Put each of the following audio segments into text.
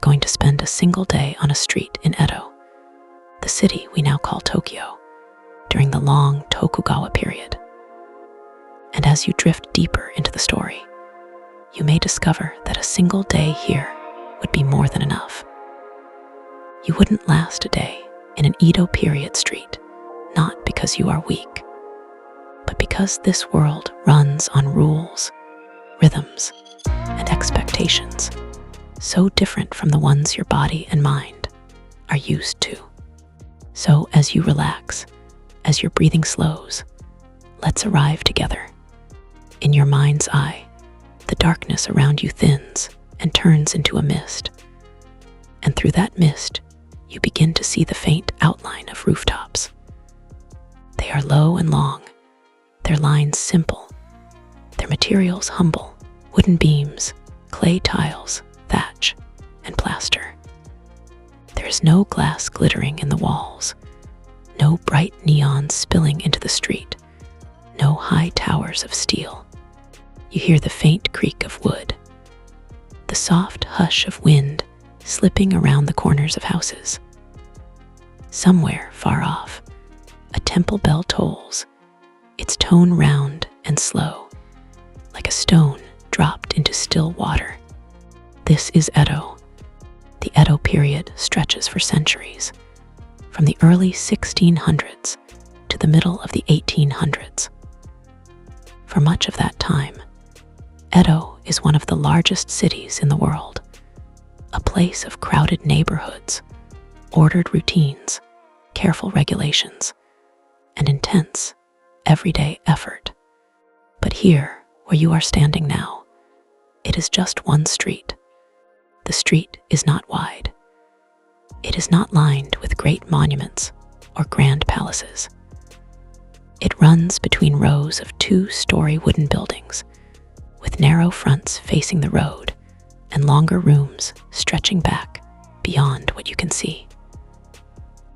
going to spend a single day on a street in Edo, the city we now call Tokyo, during the long Tokugawa period. And as you drift deeper into the story, you may discover that a single day here would be more than enough. You wouldn't last a day in an Edo-Period street, not because you are weak, but because this world runs on rules, rhythms, and expectations so different from the ones your body and mind are used to. So as you relax, as your breathing slows, let's arrive together. In your mind's eye, the darkness around you thins and turns into a mist. And through that mist, you begin to see the faint outline of rooftops. They are low and long, their lines simple, their materials humble, wooden beams, clay tiles, thatch, and plaster. There is no glass glittering in the walls, no bright neons spilling into the street, no high towers of steel. You hear the faint creak of wood, the soft hush of wind slipping around the corners of houses. Somewhere far off, a temple bell tolls, its tone round and slow, like a stone dropped into still water. This is Edo. The Edo period stretches for centuries, from the early 1600s to the middle of the 1800s. For much of that time, Edo is one of the largest cities in the world, a place of crowded neighborhoods, ordered routines, careful regulations, and intense, everyday effort. But here, where you are standing now, it is just one street. The street is not wide. It is not lined with great monuments or grand palaces. It runs between rows of two-story wooden buildings, with narrow fronts facing the road and longer rooms stretching back beyond what you can see.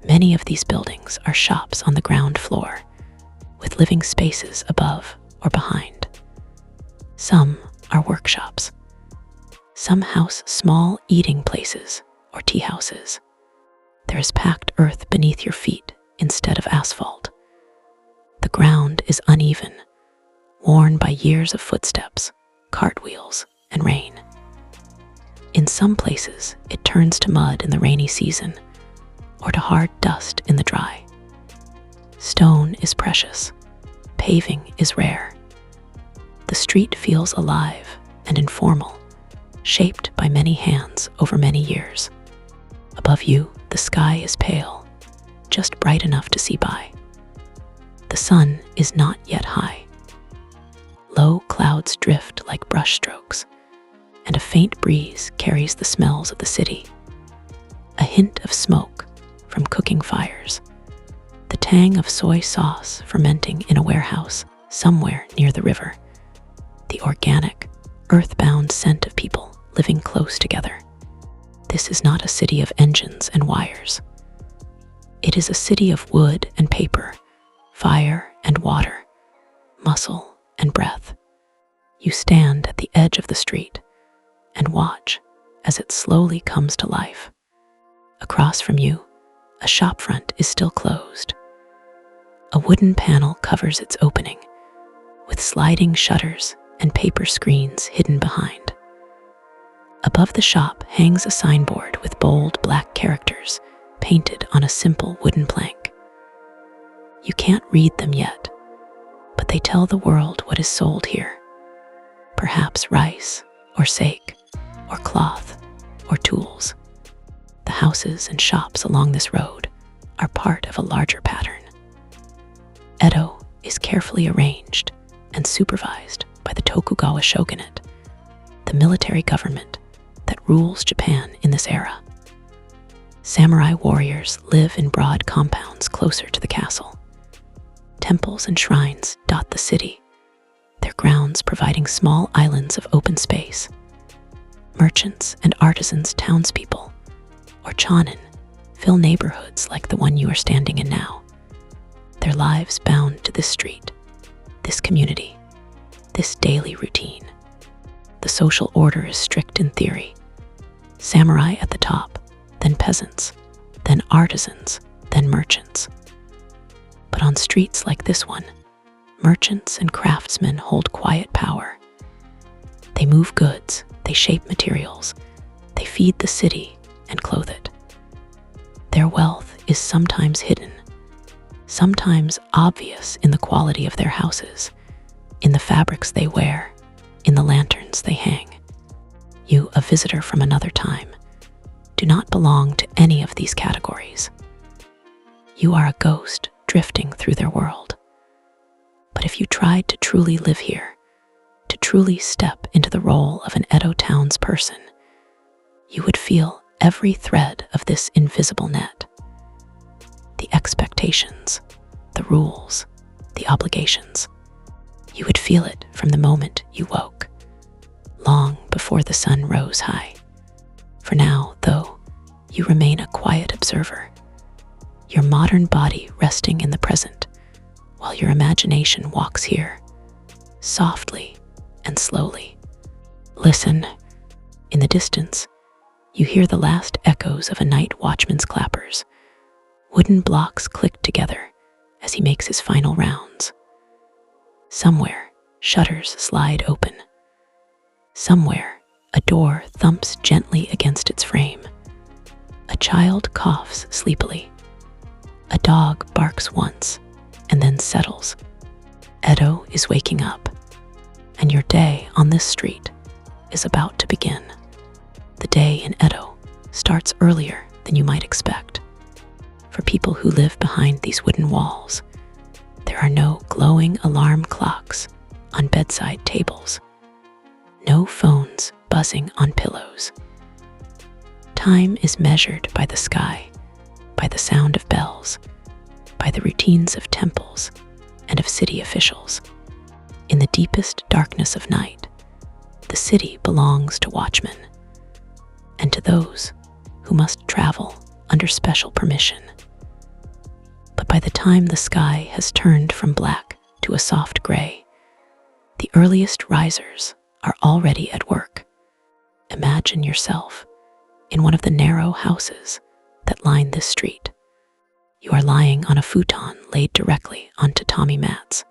Many of these buildings are shops on the ground floor, with living spaces above or behind. Some are workshops. Some house small eating places or tea houses. There is packed earth beneath your feet instead of asphalt. The ground is uneven, worn by years of footsteps, cartwheels, and rain. In some places, it turns to mud in the rainy season, or to hard dust in the dry. Stone is precious. Paving is rare. The street feels alive and informal, shaped by many hands over many years. Above you, the sky is pale, just bright enough to see by. The sun is not yet high. Low clouds drift like brushstrokes, and a faint breeze carries the smells of the city. A hint of smoke from cooking fires, the tang of soy sauce fermenting in a warehouse somewhere near the river, the organic, earthbound scent of people living close together. This is not a city of engines and wires. It is a city of wood and paper, fire and water, muscle and breath. You stand at the edge of the street and watch as it slowly comes to life. Across from you, a shopfront is still closed. A wooden panel covers its opening, with sliding shutters and paper screens hidden behind. Above the shop hangs a signboard with bold black characters painted on a simple wooden plank. You can't read them yet, but they tell the world what is sold here. Perhaps rice, or sake, or cloth, or tools. The houses and shops along this road are part of a larger pattern. Edo is carefully arranged and supervised by the Tokugawa shogunate, the military government that rules Japan in this era. Samurai warriors live in broad compounds closer to the castle. Temples and shrines dot the city, their grounds providing small islands of open space. Merchants and artisans, townspeople, or chonin, fill neighborhoods like the one you are standing in now, their lives bound to this street, this community, this daily routine. The social order is strict in theory, samurai at the top, then peasants, then artisans, then merchants. But on streets like this one, merchants and craftsmen hold quiet power. They move goods, they shape materials, they feed the city and clothe it. Their wealth is sometimes hidden, sometimes obvious in the quality of their houses, in the fabrics they wear, in the lanterns they hang. You, a visitor from another time, do not belong to any of these categories. You are a ghost drifting through their world. But if you tried to truly live here, to truly step into the role of an Edo townsperson, you would feel every thread of this invisible net. The expectations, the rules, the obligations. You would feel it from the moment you woke, long before the sun rose high. For now, though, you remain a quiet observer, your modern body resting in the present, while your imagination walks here, softly and slowly. Listen. In the distance, you hear the last echoes of a night watchman's clappers. Wooden blocks click together as he makes his final rounds. Somewhere, shutters slide open. Somewhere, a door thumps gently against its frame. A child coughs sleepily. A dog barks once and then settles. Edo is waking up, and your day on this street is about to begin. The day in Edo starts earlier than you might expect. For people who live behind these wooden walls, there are no glowing alarm clocks on bedside tables, no phones buzzing on pillows. Time is measured by the sky, by the sound of bells, by the routines of temples and of city officials. In the deepest darkness of night, the city belongs to watchmen, and to those who must travel under special permission. But by the time the sky has turned from black to a soft gray, the earliest risers are already at work. Imagine yourself in one of the narrow houses that line this street. You are lying on a futon laid directly on tatami mats.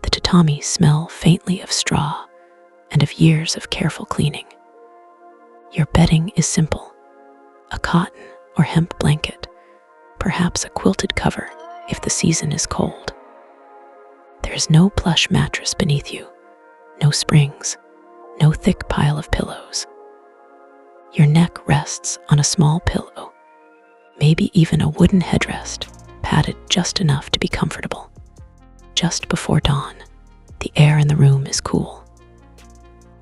The tatami smell faintly of straw and of years of careful cleaning. Your bedding is simple, a cotton or hemp blanket, perhaps a quilted cover if the season is cold. There is no plush mattress beneath you, no springs, no thick pile of pillows. Your neck rests on a small pillow, maybe even a wooden headrest, padded just enough to be comfortable. Just before dawn, the air in the room is cool.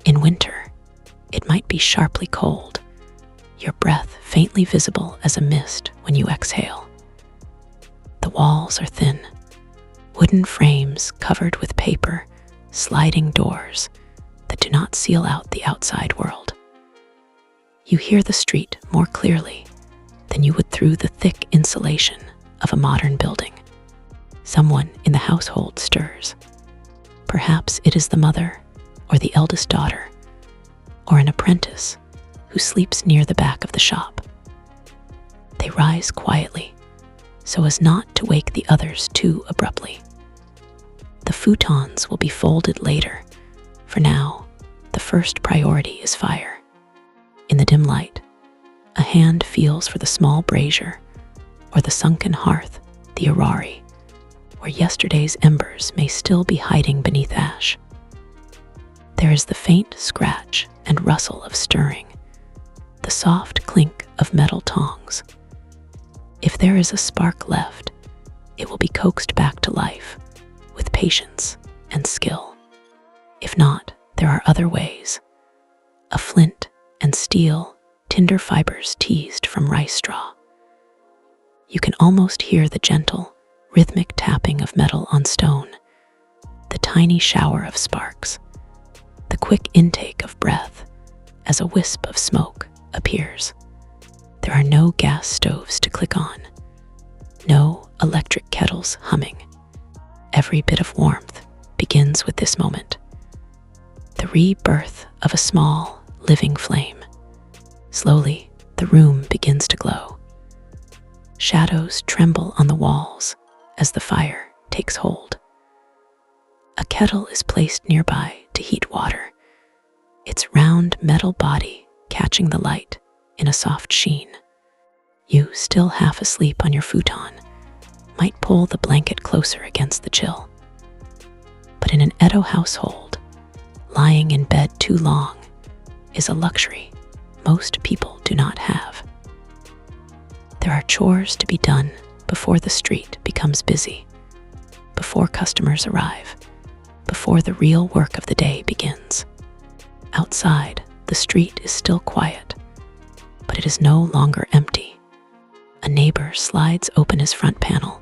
In winter, it might be sharply cold, your breath faintly visible as a mist when you exhale. The walls are thin, wooden frames covered with paper, sliding doors that do not seal out the outside world. You hear the street more clearly than you would through the thick insulation of a modern building. Someone in the household stirs. Perhaps it is the mother or the eldest daughter, or an apprentice who sleeps near the back of the shop. They rise quietly so as not to wake the others too abruptly. The futons will be folded later. For now, the first priority is fire. In the dim light, a hand feels for the small brazier or the sunken hearth, the arari, where yesterday's embers may still be hiding beneath ash. There is the faint scratch and rustle of stirring, the soft clink of metal tongs. If there is a spark left, it will be coaxed back to life with patience and skill. If not, there are other ways. A flint and steel, tinder fibers teased from rice straw. You can almost hear the gentle, rhythmic tapping of metal on stone, the tiny shower of sparks, the quick intake of breath as a wisp of smoke appears. There are no gas stoves to click on, no electric kettles humming. Every bit of warmth begins with this moment, the rebirth of a small, living flame. Slowly, the room begins to glow. Shadows tremble on the walls as the fire takes hold. A kettle is placed nearby to heat water, its round metal body catching the light in a soft sheen. You, still half asleep on your futon, might pull the blanket closer against the chill. But in an Edo household, lying in bed too long is a luxury most people do not have. There are chores to be done before the street becomes busy, before customers arrive, before the real work of the day begins. Outside, the street is still quiet, but it is no longer empty. A neighbor slides open his front panel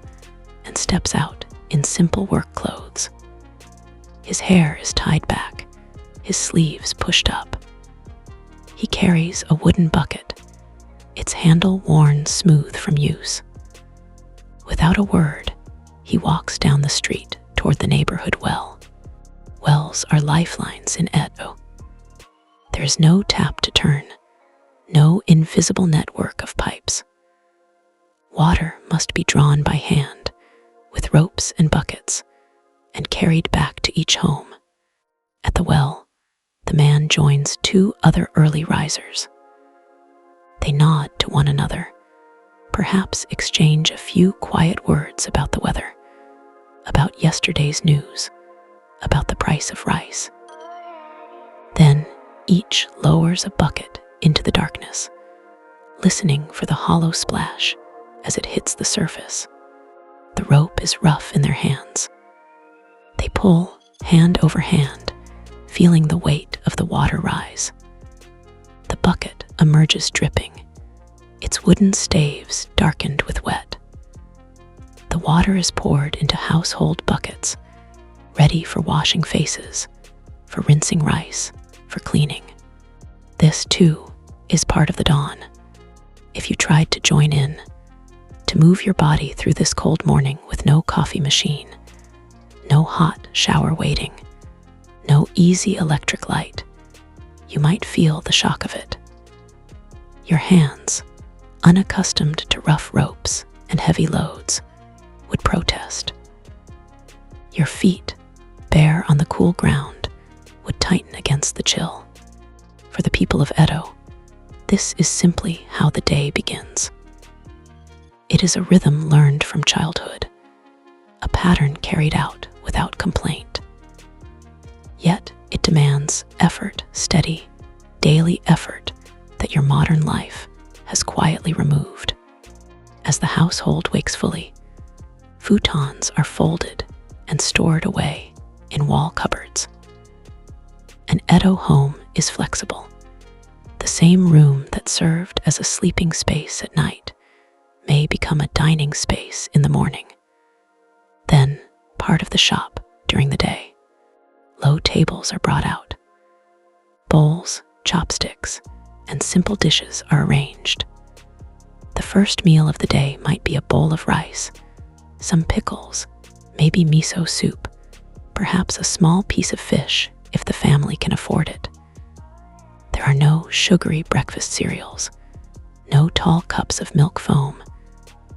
and steps out in simple work clothes. His hair is tied back, his sleeves pushed up. He carries a wooden bucket, its handle worn smooth from use. Without a word, he walks down the street toward the neighborhood well. Wells are lifelines in Edo. There is no tap to turn, no invisible network of pipes. Water must be drawn by hand, with ropes and buckets, and carried back to each home. At the well, the man joins two other early risers. They nod to one another, perhaps exchange a few quiet words about the weather, about yesterday's news, about the price of rice. Then each lowers a bucket into the darkness, listening for the hollow splash as it hits the surface. The rope is rough in their hands. They pull hand over hand, feeling the weight of the water rise. The bucket emerges dripping, its wooden staves darkened with wet. The water is poured into household buckets, ready for washing faces, for rinsing rice, for cleaning. This, too, is part of the dawn. If you tried to join in, to move your body through this cold morning with no coffee machine, no hot shower waiting, no easy electric light, you might feel the shock of it. Your hands, unaccustomed to rough ropes and heavy loads, would protest. Your feet, bare on the cool ground, would tighten against the chill. For the people of Edo, this is simply how the day begins. It is a rhythm learned from childhood, a pattern carried out without complaint. Yet it demands effort, steady, daily effort that your modern life has quietly removed. As the household wakes fully, futons are folded and stored away in wall cupboards. An Edo home is flexible. The same room that served as a sleeping space at night may become a dining space in the morning, then part of the shop during the day. Low tables are brought out. Bowls, chopsticks, and simple dishes are arranged. The first meal of the day might be a bowl of rice, some pickles, maybe miso soup, perhaps a small piece of fish if the family can afford it. There are no sugary breakfast cereals, no tall cups of milk foam,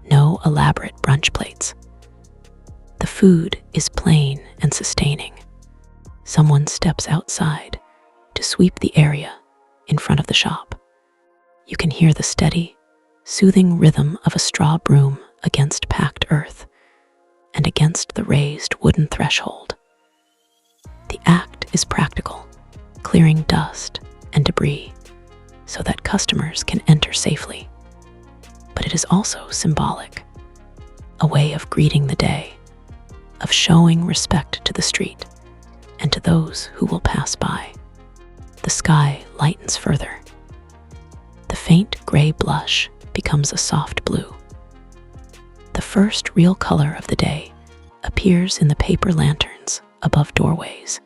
no elaborate brunch plates. The food is plain and sustaining. Someone steps outside to sweep the area in front of the shop. You can hear the steady, soothing rhythm of a straw broom against packed earth and against the raised wooden threshold. The act is practical, clearing dust and debris so that customers can enter safely. But it is also symbolic, a way of greeting the day, of showing respect to the street and to those who will pass by. The sky lightens further. The faint gray blush becomes a soft blue. The first real color of the day appears in the paper lanterns above doorways,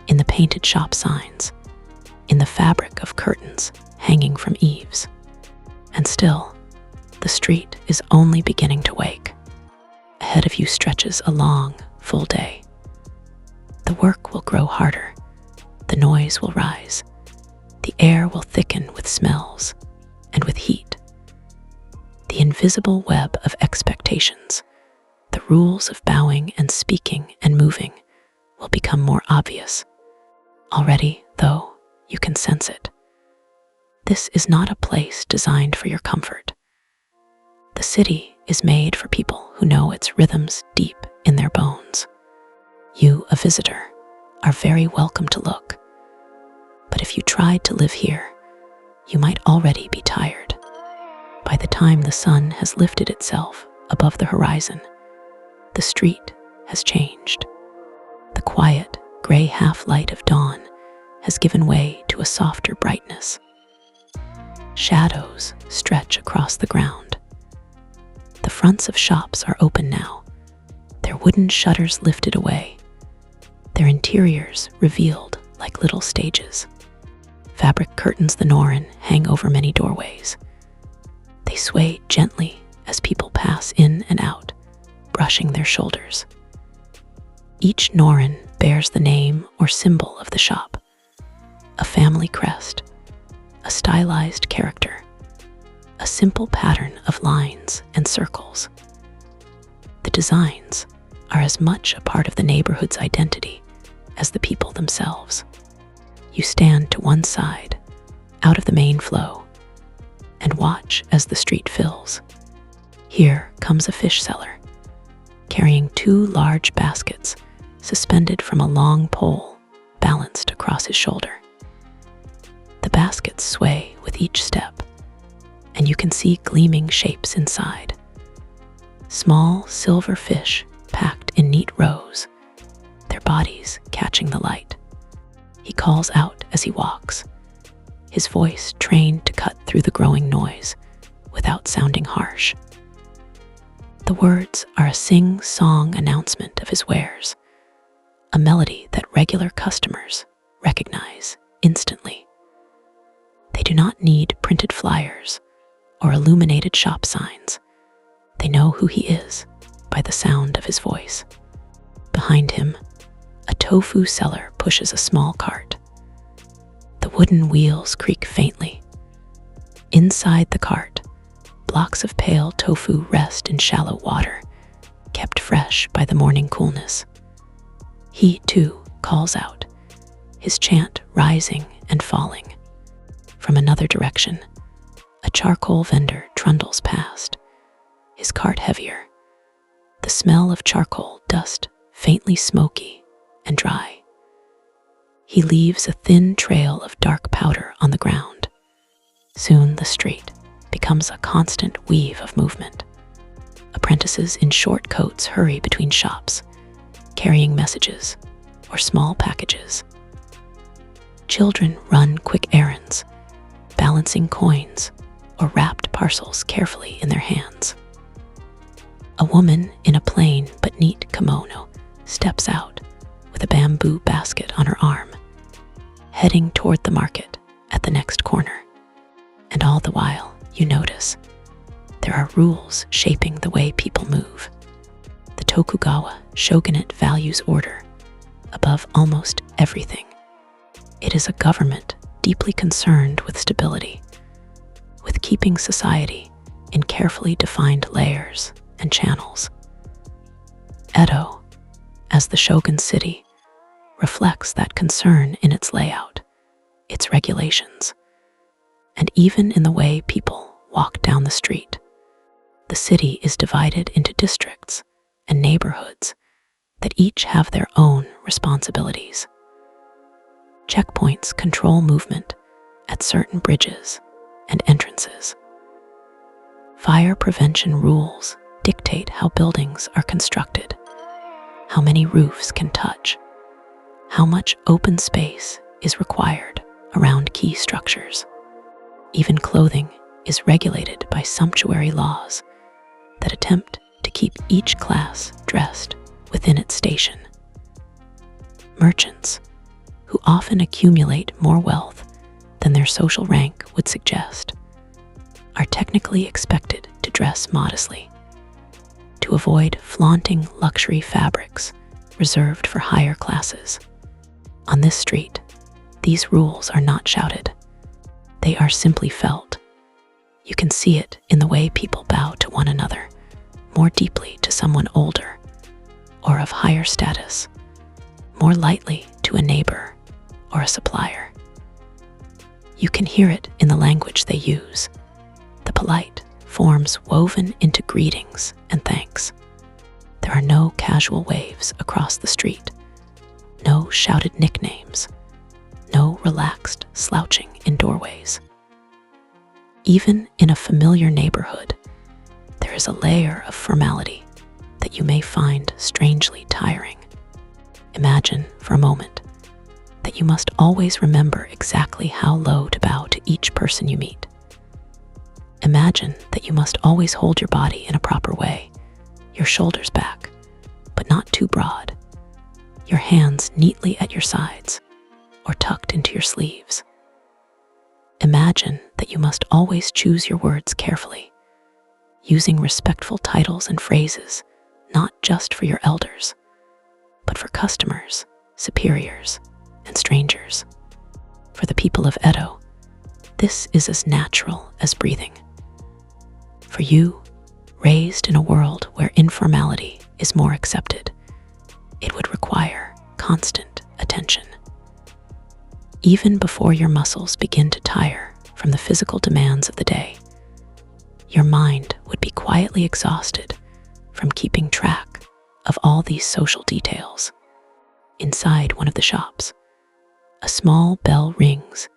in the painted shop signs, in the fabric of curtains hanging from eaves. And still, the street is only beginning to wake. Ahead of you stretches a long, full day. The work will grow harder. The noise will rise. The air will thicken with smells and with heat. The invisible web of expectations, the rules of bowing and speaking and moving, will become more obvious. Already, though, you can sense it. This is not a place designed for your comfort. The city is made for people who know its rhythms deep in their bones. You, a visitor, are very welcome to look. But if you tried to live here, you might already be tired. By the time the sun has lifted itself above the horizon, the street has changed. The quiet, gray half-light of dawn has given way to a softer brightness. Shadows stretch across the ground. The fronts of shops are open now, their wooden shutters lifted away, their interiors revealed like little stages. Fabric curtains the norin hang over many doorways. They sway gently as people pass in and out, brushing their shoulders. Each norin bears the name or symbol of the shop, a family crest, a stylized character, a simple pattern of lines and circles. The designs are as much a part of the neighborhood's identity as the people themselves. You stand to one side, out of the main flow, and watch as the street fills. Here comes a fish seller, carrying 2 large baskets suspended from a long pole balanced across his shoulder. The baskets sway with each step, and you can see gleaming shapes inside. Small silver fish packed in neat rows, their bodies catching the light. He calls out as he walks, his voice trained to cut through the growing noise without sounding harsh. The words are a sing-song announcement of his wares, a melody that regular customers recognize instantly. They do not need printed flyers or illuminated shop signs. They know who he is by the sound of his voice. Behind him, a tofu seller pushes a small cart. The wooden wheels creak faintly. Inside the cart, blocks of pale tofu rest in shallow water, kept fresh by the morning coolness. He, too, calls out, his chant rising and falling. From another direction, a charcoal vendor trundles past, his cart heavier, the smell of charcoal dust faintly smoky and dry. He leaves a thin trail of dark powder on the ground. Soon the street becomes a constant weave of movement. Apprentices in short coats hurry between shops, carrying messages or small packages. Children run quick errands, balancing coins or wrapped parcels carefully in their hands. A woman in a plain but neat kimono steps out with a bamboo basket on her arm, heading toward the market at the next corner. And all the while, you notice, there are rules shaping the way people move. The Tokugawa shogunate values order above almost everything. It is a government deeply concerned with stability, with keeping society in carefully defined layers and channels. Edo, as the shogun's city, reflects that concern in its layout, its regulations, and even in the way people walk down the street. The city is divided into districts and neighborhoods that each have their own responsibilities. Checkpoints control movement at certain bridges and entrances. Fire prevention rules dictate how buildings are constructed, how many roofs can touch, how much open space is required around key structures. Even clothing is regulated by sumptuary laws that attempt to keep each class dressed within its station. Merchants, who often accumulate more wealth than their social rank would suggest, are technically expected to dress modestly, to avoid flaunting luxury fabrics reserved for higher classes. On this street, these rules are not shouted. They are simply felt. You can see it in the way people bow to one another, more deeply to someone older or of higher status, more lightly to a neighbor or a supplier. You can hear it in the language they use, the polite forms woven into greetings and thanks. There are no casual waves across the street, no shouted nicknames, no relaxed slouching in doorways. Even in a familiar neighborhood, there is a layer of formality that you may find strangely tiring. Imagine for a moment that you must always remember exactly how low to bow to each person you meet. Imagine that you must always hold your body in a proper way, your shoulders back, but not too broad, your hands neatly at your sides or tucked into your sleeves. Imagine that you must always choose your words carefully, using respectful titles and phrases, not just for your elders, but for customers, superiors, and strangers. For the people of Edo, this is as natural as breathing. For you, raised in a world where informality is more accepted, it would require constant attention. Even before your muscles begin to tire from the physical demands of the day, your mind would be quietly exhausted from keeping track of all these social details. Inside one of the shops, a small bell rings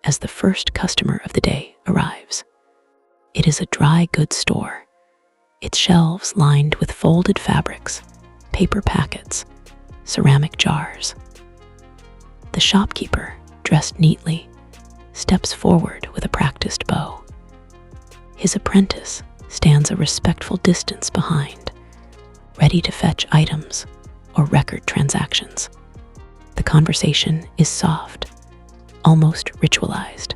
as the first customer of the day arrives. It is a dry goods store, its shelves lined with folded fabrics, paper packets, ceramic jars. The shopkeeper, dressed neatly, steps forward with a practiced bow. His apprentice stands a respectful distance behind, ready to fetch items or record transactions. The conversation is soft, almost ritualized.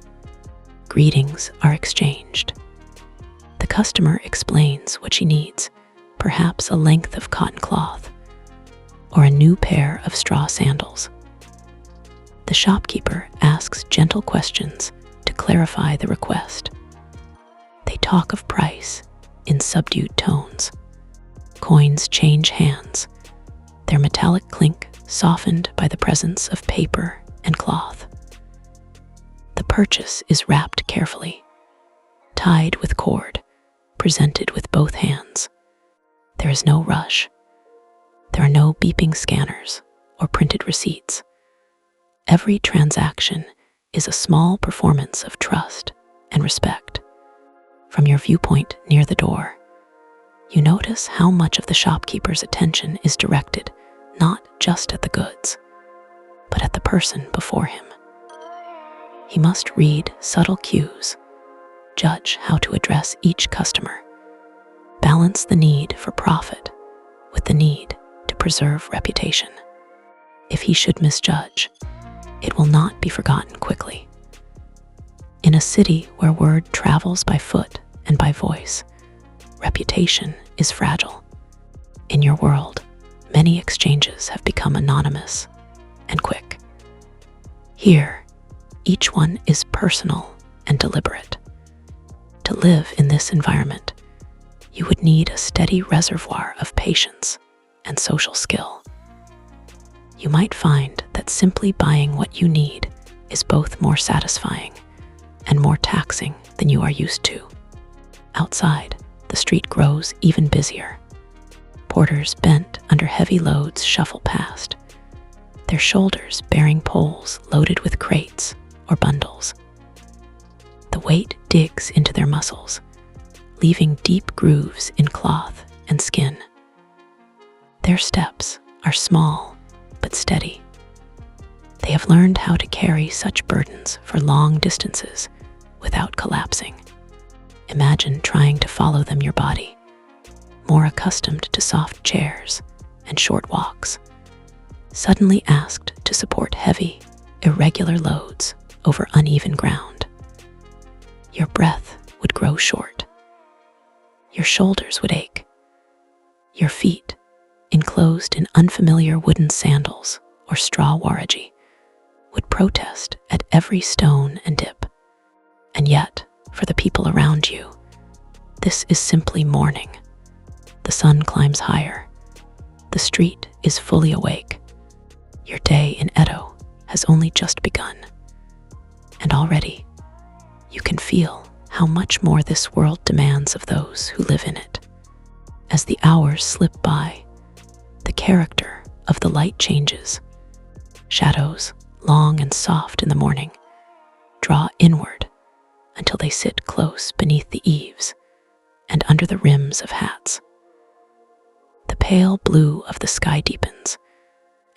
Greetings are exchanged. The customer explains what she needs, perhaps a length of cotton cloth or a new pair of straw sandals. The shopkeeper asks gentle questions to clarify the request. They talk of price in subdued tones. Coins change hands, their metallic clink softened by the presence of paper and cloth. The purchase is wrapped carefully, tied with cord, presented with both hands. There is no rush. There are no beeping scanners or printed receipts. Every transaction is a small performance of trust and respect. From your viewpoint near the door, you notice how much of the shopkeeper's attention is directed not just at the goods, but at the person before him. He must read subtle cues, judge how to address each customer, balance the need for profit with the need to preserve reputation. If he should misjudge, it will not be forgotten quickly. In a city where word travels by foot and by voice, reputation is fragile. In your world, many exchanges have become anonymous and quick. Here, each one is personal and deliberate. To live in this environment, you would need a steady reservoir of patience and social skill. You might find that simply buying what you need is both more satisfying and more taxing than you are used to. Outside, the street grows even busier. Porters bent under heavy loads shuffle past, their shoulders bearing poles loaded with crates or bundles. The weight digs into their muscles, leaving deep grooves in cloth and skin. Their steps are small but steady. They have learned how to carry such burdens for long distances without collapsing. Imagine trying to follow them your body, more accustomed to soft chairs and short walks, suddenly asked to support heavy, irregular loads over uneven ground. Your breath would grow short. Your shoulders would ache. Your feet, enclosed in unfamiliar wooden sandals or straw waraji, would protest at every stone and dip. And yet, for the people around you, this is simply morning. The sun climbs higher. The street is fully awake. Your day in Edo has only just begun. And already, you can feel how much more this world demands of those who live in it. As the hours slip by, the character of the light changes. Shadows, long and soft in the morning, draw inward until they sit close beneath the eaves and under the rims of hats. The pale blue of the sky deepens,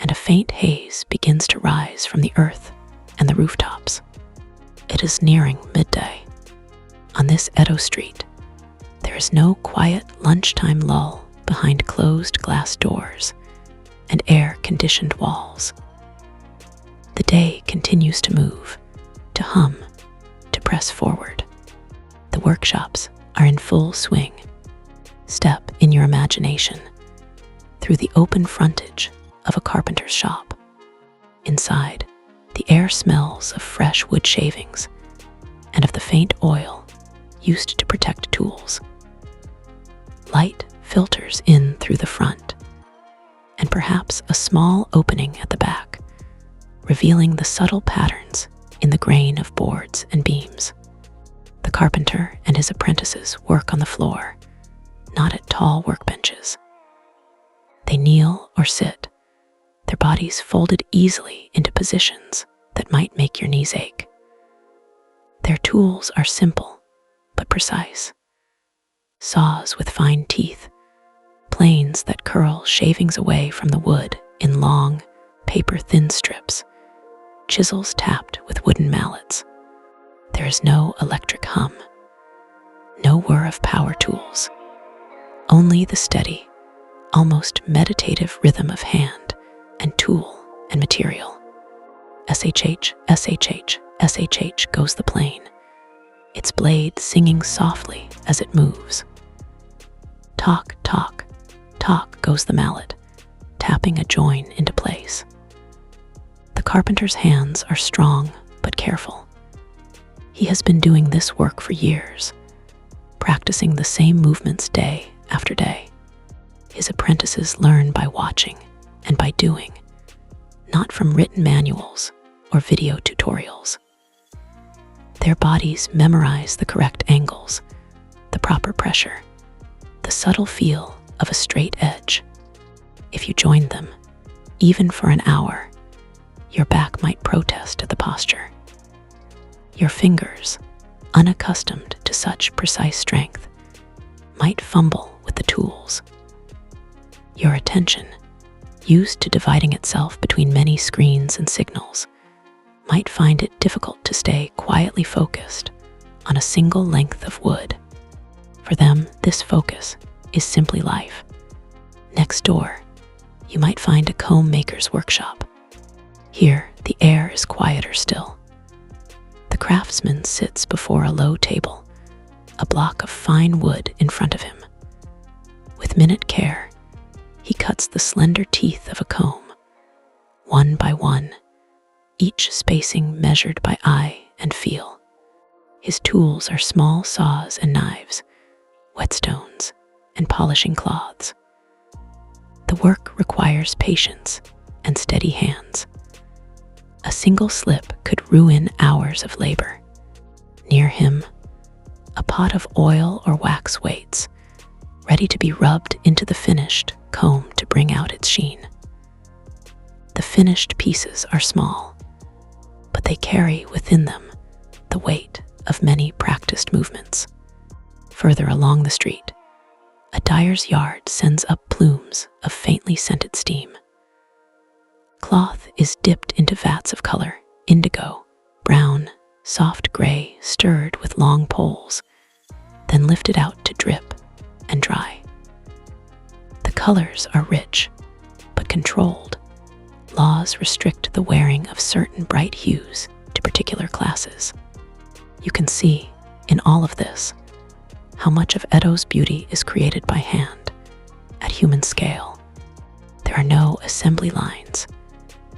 and a faint haze begins to rise from the earth and the rooftops. It is nearing midday. On this Edo street, there is no quiet lunchtime lull behind closed glass doors and air-conditioned walls. The day continues to move, to hum, to press forward. The workshops are in full swing. Step in your imagination through the open frontage of a carpenter's shop. Inside, the air smells of fresh wood shavings and of the faint oil used to protect tools. Light filters in through the front, and perhaps a small opening at the back, revealing the subtle patterns in the grain of boards and beams. The carpenter and his apprentices work on the floor, not at tall workbenches. They kneel or sit, their bodies folded easily into positions that might make your knees ache. Their tools are simple but precise. Saws with fine teeth, planes that curl shavings away from the wood in long, paper-thin strips, chisels tapped with wooden mallets. There is no electric hum, no whir of power tools, only the steady, almost meditative rhythm of hand and tool and material. SHH, SHH, SHH goes the plane, its blade singing softly as it moves. Tock, tock, tock goes the mallet, tapping a join into place. The carpenter's hands are strong but careful. He has been doing this work for years, practicing the same movements day after day. His apprentices learn by watching and by doing, not from written manuals or video tutorials. Their bodies memorize the correct angles, the proper pressure, the subtle feel of a straight edge. If you joined them, even for an hour, your back might protest at the posture. Your fingers, unaccustomed to such precise strength, might fumble with the tools. Your attention, used to dividing itself between many screens and signals, might find it difficult to stay quietly focused on a single length of wood. For them, this focus is simply life. Next door, you might find a comb maker's workshop. Here, the air is quieter still. The craftsman sits before a low table, a block of fine wood in front of him. With minute care, he cuts the slender teeth of a comb, one by one, each spacing measured by eye and feel. His tools are small saws and knives, whetstones, and polishing cloths. The work requires patience and steady hands. A single slip could ruin hours of labor. Near him, a pot of oil or wax waits, ready to be rubbed into the finished comb to bring out its sheen. The finished pieces are small, but they carry within them the weight of many practiced movements. Further along the street, a dyer's yard sends up plumes of faintly scented steam. Cloth is dipped into vats of color, indigo, brown, soft gray, stirred with long poles, then lifted out to drip and dry. The colors are rich, but controlled. Laws restrict the wearing of certain bright hues to particular classes. You can see, in all of this, how much of Edo's beauty is created by hand, at human scale. There are no assembly lines,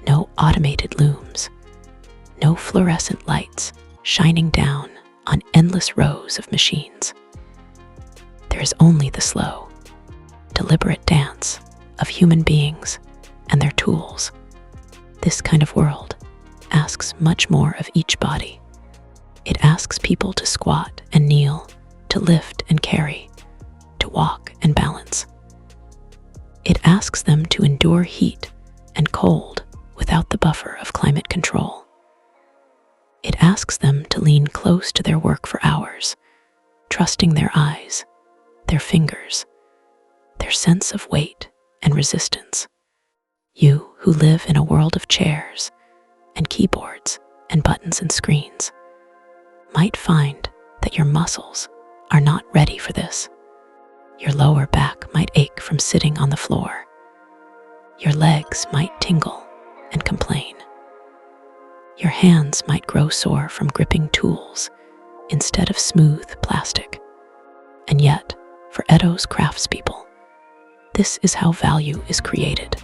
no automated looms, no fluorescent lights shining down on endless rows of machines. There is only the slow, deliberate dance of human beings and their tools. This kind of world asks much more of each body. It asks people to squat and kneel, to lift and carry, to walk and balance. It asks them to endure heat and cold without the buffer of climate control. It asks them to lean close to their work for hours, trusting their eyes, their fingers, their sense of weight and resistance. You who live in a world of chairs and keyboards and buttons and screens might find that your muscles are not ready for this. Your lower back might ache from sitting on the floor. Your legs might tingle and complain. Your hands might grow sore from gripping tools instead of smooth plastic. And yet, for Edo's craftspeople, this is how value is created.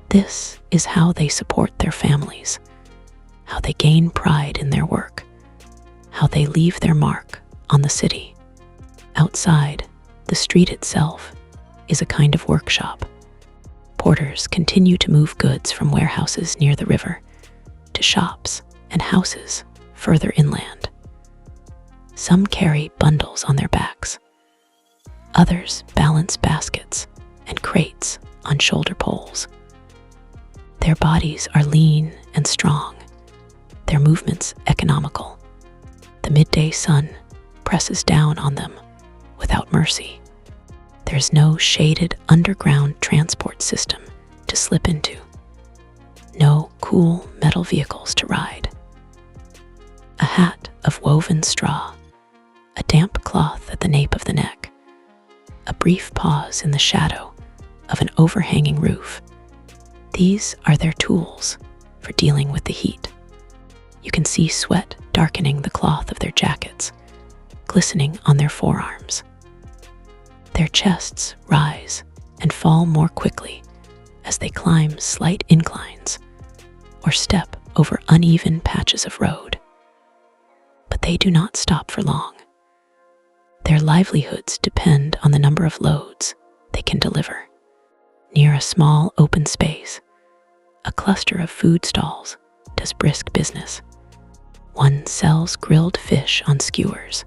This is how they support their families, how they gain pride in their work, how they leave their mark on the city. Outside, the street itself is a kind of workshop. Porters continue to move goods from warehouses near the river to shops and houses further inland. Some carry bundles on their backs. Others balance baskets and crates on shoulder poles. Their bodies are lean and strong, their movements economical. The midday sun presses down on them without mercy. There's no shaded underground transport system to slip into, no cool metal vehicles to ride. A hat of woven straw, a damp cloth at the nape of the neck, a brief pause in the shadow of an overhanging roof. These are their tools for dealing with the heat. You can see sweat darkening the cloth of their jackets, glistening on their forearms. Their chests rise and fall more quickly as they climb slight inclines or step over uneven patches of road. But they do not stop for long. Their livelihoods depend on the number of loads they can deliver. Near a small open space, a cluster of food stalls does brisk business. One sells grilled fish on skewers.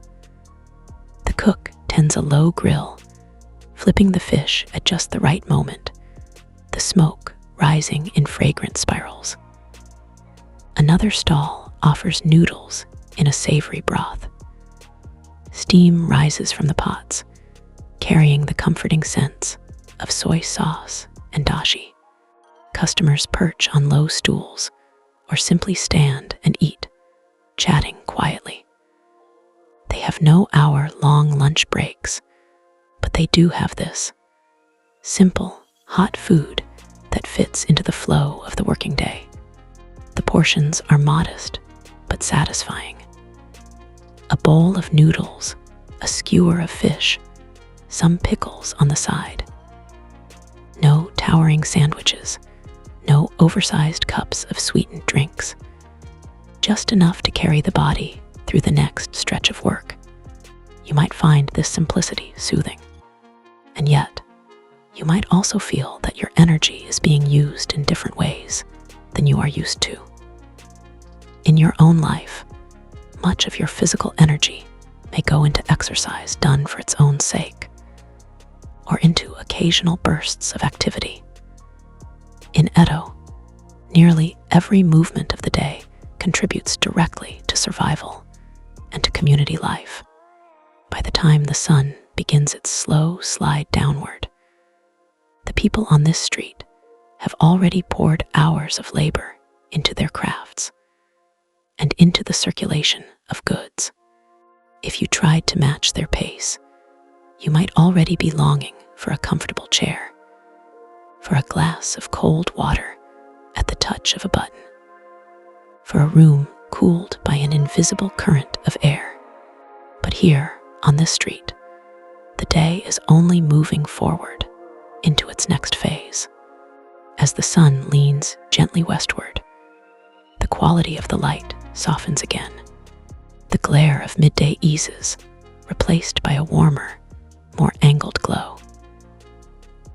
The cook tends a low grill, flipping the fish at just the right moment, the smoke rising in fragrant spirals. Another stall offers noodles in a savory broth. Steam rises from the pots, carrying the comforting scents of soy sauce and dashi. Customers perch on low stools or simply stand and eat, chatting quietly. They have no hour-long lunch breaks, but they do have this simple, hot food that fits into the flow of the working day. The portions are modest but satisfying. A bowl of noodles, a skewer of fish, some pickles on the side. No towering sandwiches, no oversized cups of sweetened drinks. Just enough to carry the body through the next stretch of work. You might find this simplicity soothing. And yet, you might also feel that your energy is being used in different ways than you are used to. In your own life, much of your physical energy may go into exercise done for its own sake, or into occasional bursts of activity. In Edo, nearly every movement of the day contributes directly to survival and to community life. By the time the sun begins its slow slide downward, the people on this street have already poured hours of labor into their crafts and into the circulation of goods. If you tried to match their pace, you might already be longing for a comfortable chair, for a glass of cold water at the touch of a button, for a room cooled by an invisible current of air. But here, on this street, the day is only moving forward into its next phase. As the sun leans gently westward, the quality of the light softens again. The glare of midday eases, replaced by a warmer, more angled glow.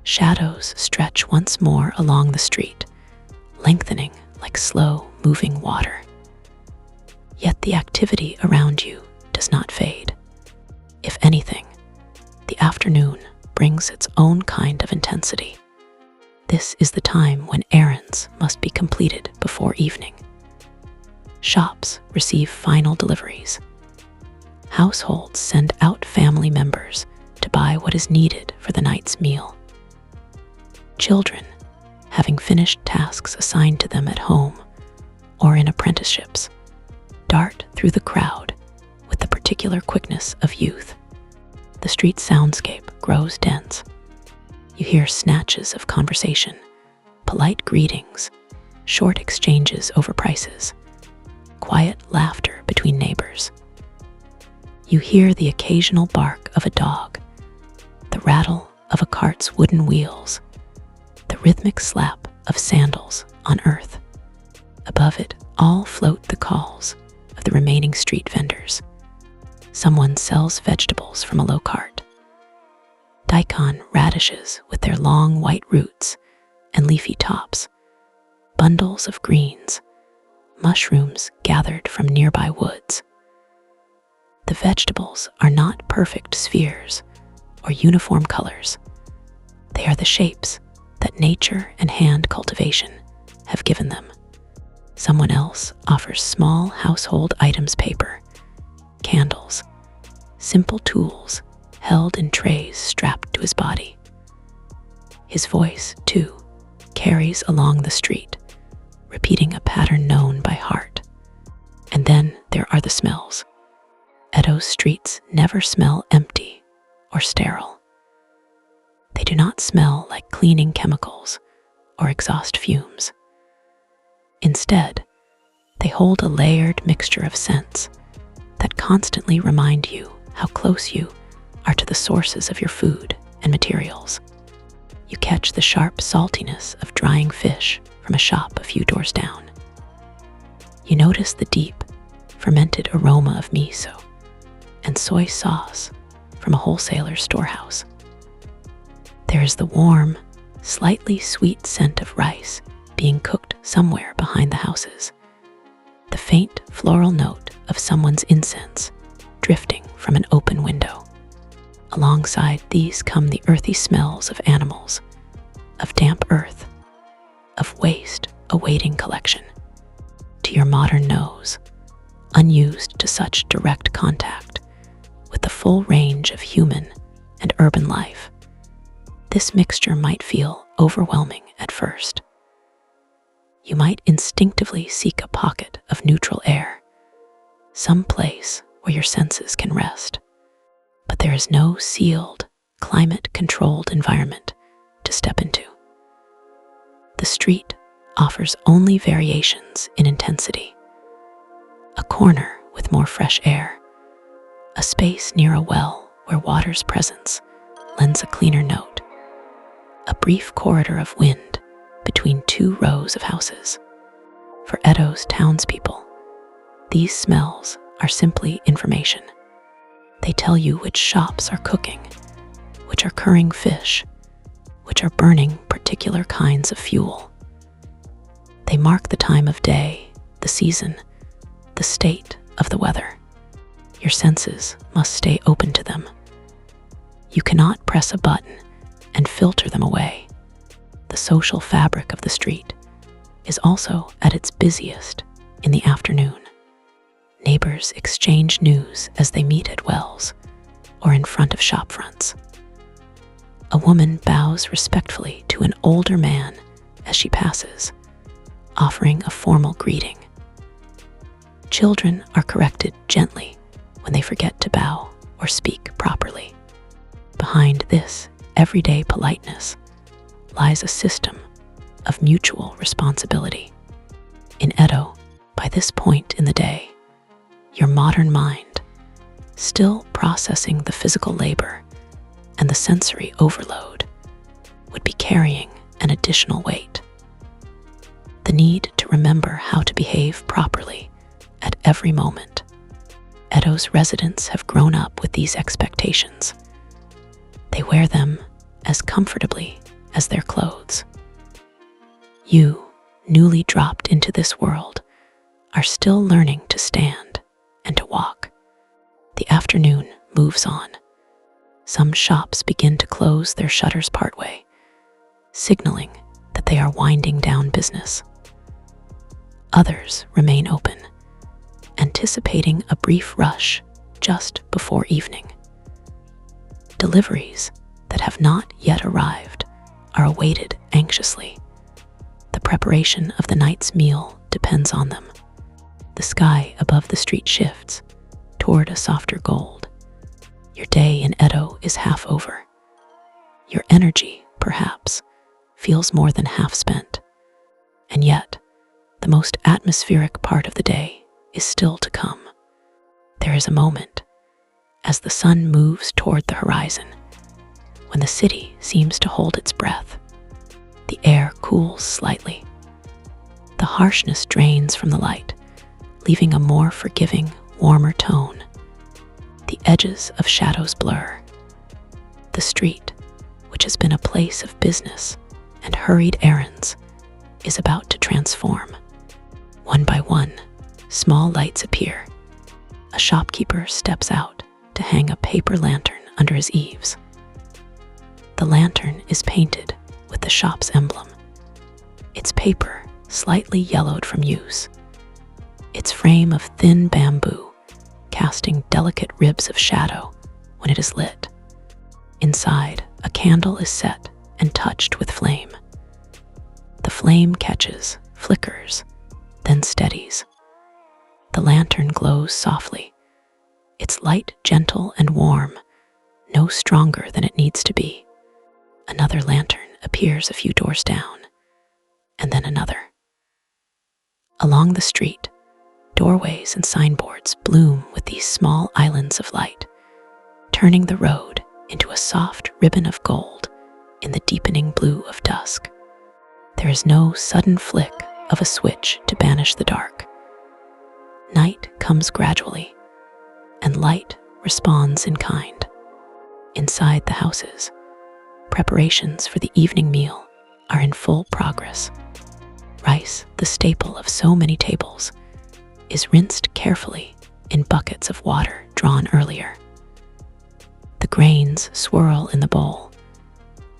Shadows stretch once more along the street, lengthening like slow-moving water. Yet the activity around you does not fade. If anything, the afternoon brings its own kind of intensity. This is the time when errands must be completed before evening. Shops receive final deliveries. Households send out family members to buy what is needed for the night's meal. Children, having finished tasks assigned to them at home or in apprenticeships, dart through the crowd with the particular quickness of youth. The street soundscape grows dense. You hear snatches of conversation, polite greetings, short exchanges over prices, quiet laughter between neighbors. You hear the occasional bark of a dog, the rattle of a cart's wooden wheels, the rhythmic slap of sandals on earth. Above it all float the calls of the remaining street vendors. Someone sells vegetables from a low cart. Daikon radishes with their long white roots and leafy tops, bundles of greens, mushrooms gathered from nearby woods. The vegetables are not perfect spheres or uniform colors. They are the shapes that nature and hand cultivation have given them. Someone else offers small household items, paper, candles, simple tools held in trays strapped to his body. His voice, too, carries along the street, repeating a pattern known by heart. And then there are the smells. Edo's streets never smell empty or sterile. They do not smell like cleaning chemicals or exhaust fumes. Instead, they hold a layered mixture of scents that constantly remind you how close you are to the sources of your food and materials. You catch the sharp saltiness of drying fish from a shop a few doors down. You notice the deep, fermented aroma of miso and soy sauce from a wholesaler's storehouse. There is the warm, slightly sweet scent of rice being cooked somewhere behind the houses, the faint floral note of someone's incense drifting from an open window. Alongside these come the earthy smells of animals, of damp earth, of waste awaiting collection. To your modern nose, unused to such direct contact with the full range of human and urban life, this mixture might feel overwhelming at first. You might instinctively seek a pocket of neutral air, some place where your senses can rest. But there is no sealed, climate-controlled environment to step into. The street offers only variations in intensity. A corner with more fresh air, a space near a well where water's presence lends a cleaner note, a brief corridor of wind between two rows of houses. For Edo's townspeople, these smells are simply information. They tell you which shops are cooking, which are curing fish, which are burning particular kinds of fuel. They mark the time of day, the season, the state of the weather. Your senses must stay open to them. You cannot press a button and filter them away. The social fabric of the street is also at its busiest in the afternoon. Neighbors exchange news as they meet at wells or in front of shop fronts. A woman bows respectfully to an older man as she passes, offering a formal greeting. Children are corrected gently when they forget to bow or speak properly. Behind this everyday politeness lies a system of mutual responsibility. In Edo, by this point in the day, your modern mind, still processing the physical labor and the sensory overload, would be carrying an additional weight. The need to remember how to behave properly at every moment. Edo's residents have grown up with these expectations. They wear them as comfortably as their clothes. You, newly dropped into this world, are still learning to stand and to walk. The afternoon moves on. Some shops begin to close their shutters partway, signaling that they are winding down business. Others remain open, anticipating a brief rush just before evening. Deliveries that have not yet arrived are awaited anxiously. The preparation of the night's meal depends on them. The sky above the street shifts toward a softer gold. Your day in Edo is half over. Your energy, perhaps, feels more than half spent. And yet, the most atmospheric part of the day is still to come. There is a moment, as the sun moves toward the horizon, when the city seems to hold its breath. The air cools slightly. The harshness drains from the light, leaving a more forgiving, warmer tone. The edges of shadows blur. The street, which has been a place of business and hurried errands, is about to transform. One by one, small lights appear. A shopkeeper steps out to hang a paper lantern under his eaves. The lantern is painted with the shop's emblem. Its paper slightly yellowed from use. Its frame of thin bamboo, casting delicate ribs of shadow when it is lit. Inside, a candle is set and touched with flame. The flame catches, flickers, then steadies. The lantern glows softly, its light gentle and warm, no stronger than it needs to be. Another lantern appears a few doors down, and then another. Along the street, doorways and signboards bloom with these small islands of light, turning the road into a soft ribbon of gold in the deepening blue of dusk. There is no sudden flick of a switch to banish the dark. Night comes gradually, and light responds in kind. Inside the houses, preparations for the evening meal are in full progress. Rice, the staple of so many tables, is rinsed carefully in buckets of water drawn earlier. The grains swirl in the bowl,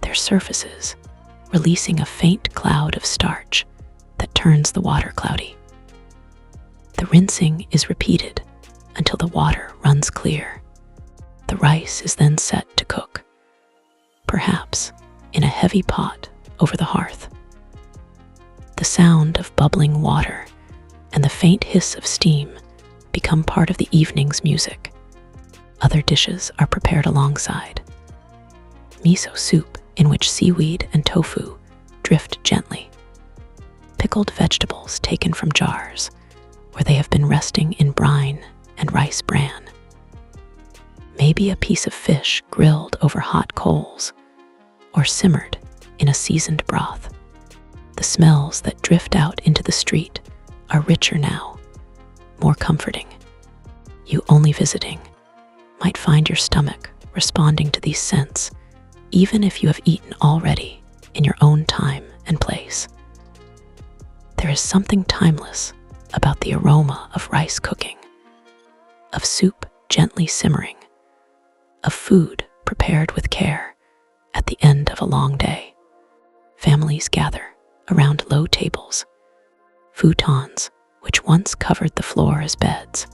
their surfaces releasing a faint cloud of starch that turns the water cloudy. The rinsing is repeated until the water runs clear. The rice is then set to cook, perhaps in a heavy pot over the hearth. The sound of bubbling water and the faint hiss of steam become part of the evening's music. Other dishes are prepared alongside. Miso soup in which seaweed and tofu drift gently. Pickled vegetables taken from jars where they have been resting in brine and rice bran. Maybe a piece of fish grilled over hot coals or simmered in a seasoned broth. The smells that drift out into the street are richer now, more comforting. You only visiting might find your stomach responding to these scents, even if you have eaten already in your own time and place. There is something timeless about the aroma of rice cooking, of soup gently simmering, of food prepared with care at the end of a long day. Families gather around low tables. Futons, which once covered the floor as beds,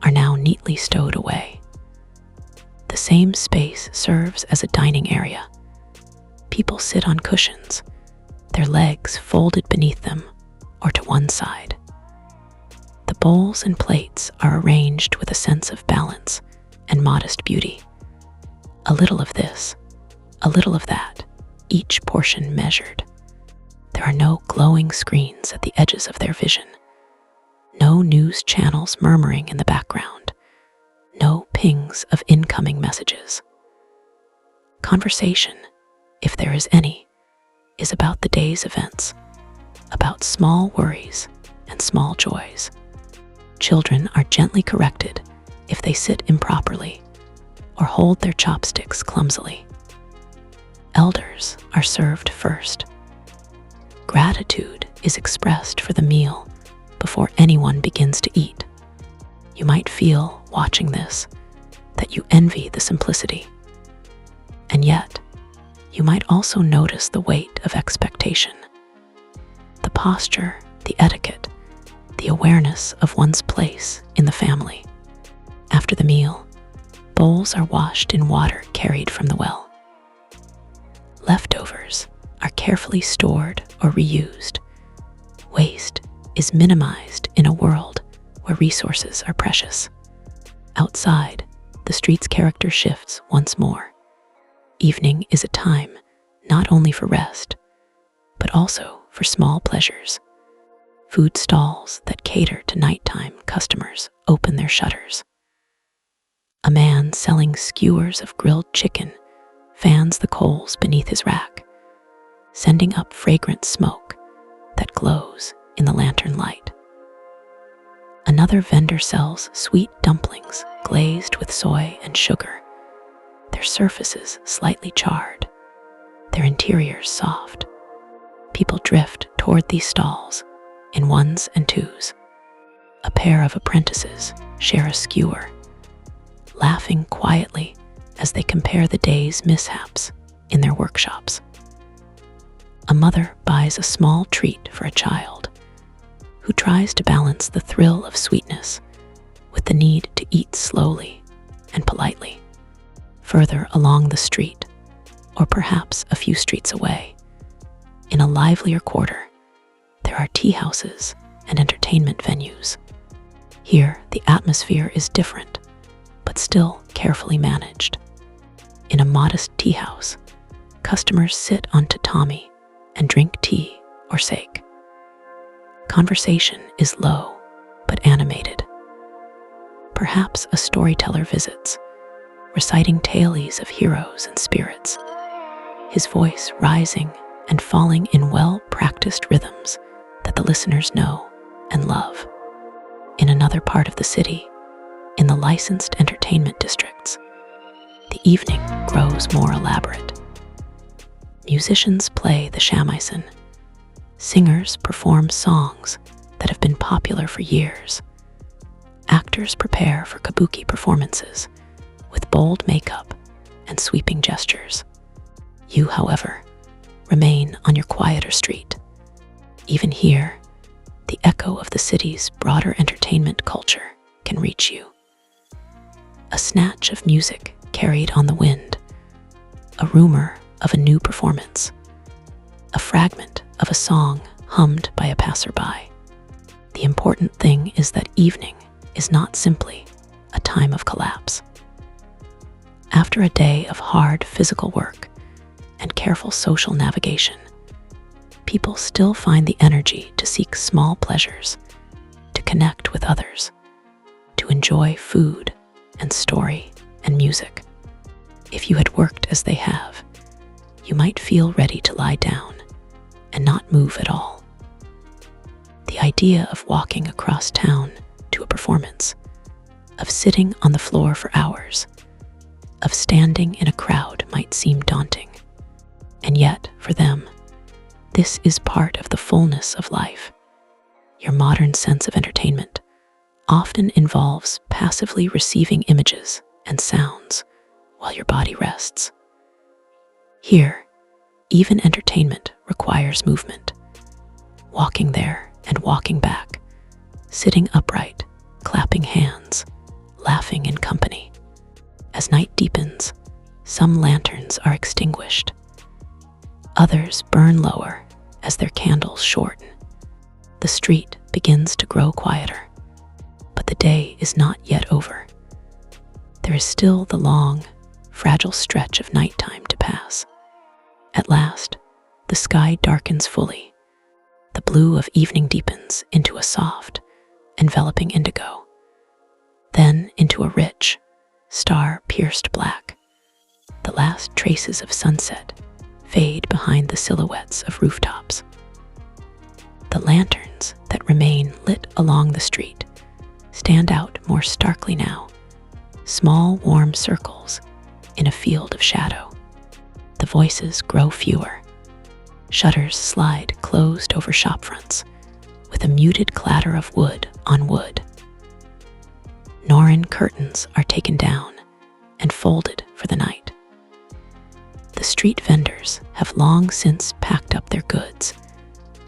are now neatly stowed away. The same space serves as a dining area. People sit on cushions, their legs folded beneath them or to one side. The bowls and plates are arranged with a sense of balance and modest beauty. A little of this, a little of that, each portion measured. There are no glowing screens at the edges of their vision, no news channels murmuring in the background, no pings of incoming messages. Conversation, if there is any, is about the day's events, about small worries and small joys. Children are gently corrected if they sit improperly or hold their chopsticks clumsily. Elders are served first. Gratitude is expressed for the meal before anyone begins to eat. You might feel, watching this, that you envy the simplicity. And yet, you might also notice the weight of expectation. The posture, the etiquette, the awareness of one's place in the family. After the meal, bowls are washed in water carried from the well. Leftovers are carefully stored or reused. Waste is minimized in a world where resources are precious. Outside, the street's character shifts once more. Evening is a time not only for rest, but also for small pleasures. Food stalls that cater to nighttime customers open their shutters. A man selling skewers of grilled chicken fans the coals beneath his rack, sending up fragrant smoke that glows in the lantern light. Another vendor sells sweet dumplings glazed with soy and sugar, their surfaces slightly charred, their interiors soft. People drift toward these stalls in ones and twos. A pair of apprentices share a skewer, laughing quietly as they compare the day's mishaps in their workshops. A mother buys a small treat for a child who tries to balance the thrill of sweetness with the need to eat slowly and politely. Further along the street, or perhaps a few streets away, in a livelier quarter, there are tea houses and entertainment venues. Here, the atmosphere is different, but still carefully managed. In a modest tea house, customers sit on tatami and drink tea or sake. Conversation is low but animated. Perhaps a storyteller visits, reciting tales of heroes and spirits, his voice rising and falling in well-practiced rhythms that the listeners know and love. In another part of the city, in the licensed entertainment districts, the evening grows more elaborate. Musicians play the shamisen. Singers perform songs that have been popular for years. Actors prepare for kabuki performances with bold makeup and sweeping gestures. You, however, remain on your quieter street. Even here, the echo of the city's broader entertainment culture can reach you. A snatch of music carried on the wind, a rumor of a new performance, a fragment of a song hummed by a passerby. The important thing is that evening is not simply a time of collapse. After a day of hard physical work and careful social navigation, people still find the energy to seek small pleasures, to connect with others, to enjoy food and story and music. If you had worked as they have, you might feel ready to lie down and not move at all. The idea of walking across town to a performance, of sitting on the floor for hours, of standing in a crowd might seem daunting. And yet, for them, this is part of the fullness of life. Your modern sense of entertainment often involves passively receiving images and sounds while your body rests. Here, even entertainment requires movement. Walking there and walking back, sitting upright, clapping hands, laughing in company. As night deepens, some lanterns are extinguished. Others burn lower as their candles shorten. The street begins to grow quieter, but the day is not yet over. There is still the long, fragile stretch of nighttime to pass. At last, the sky darkens fully. The blue of evening deepens into a soft, enveloping indigo, then into a rich, star-pierced black. The last traces of sunset fade behind the silhouettes of rooftops. The lanterns that remain lit along the street stand out more starkly now small warm circles in a field of shadow. The voices grow fewer. Shutters slide closed over shopfronts with a muted clatter of wood on wood. Norin curtains are taken down and folded for the night. The street vendors have long since packed up their goods